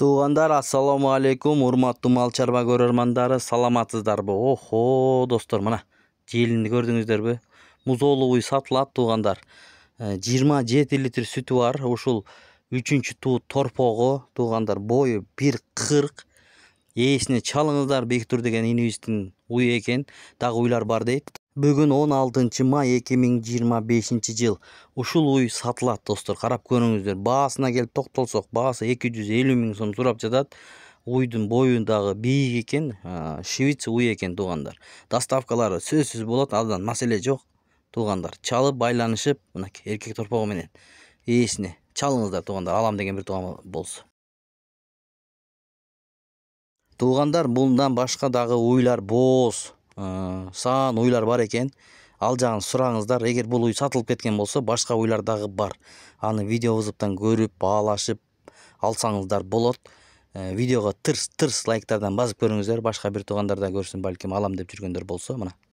Туугандар, ассаламу алейкум, урматтуу мал чарба көрөрмандары, саламатсыздарбы? Охо, достор, мына желинди көрдүңүздөрбү? Музоолуу сатылат, туугандар. 27 литр сүтү бар. Ушул 3-чү туу торпогу, туугандар, бою 1,40. Ээсине чалыңыздар, Бектур деген инибиздин ую экен. Дагы уйлар бар дейт. Бүгүн 16 май 2025 жыл. Ушул уй сатылат, достор. Карап көрүңүздөр. Баасына келип токтолсок, баасы 250 000 сом сурап жатат. Уйдун бою дагы бийик экен, швец уй экен, туугандар. Доставкалары сөзсүз болот, андан маселе жок, туугандар. Чалып байланышып, мынакей эркек торпогу менен ээсине чалыңыздар, туугандар. Алам деген бир тууган болсо. Туугандар, bundan башка дагы уйлар бооз, саан уйлар бар экен. Ал жагын сураңыздар. Эгер бул уй сатылып кеткен болсо, башка уйлар дагы бар. Аны видеобуздан көрүп, баалашып алсаңыздар болот. Видеого тырс лайктардан басып көрүңүздөр. Башка бир туугандар да көрсүн, балким алам деп жүргөндөр болсо, мына.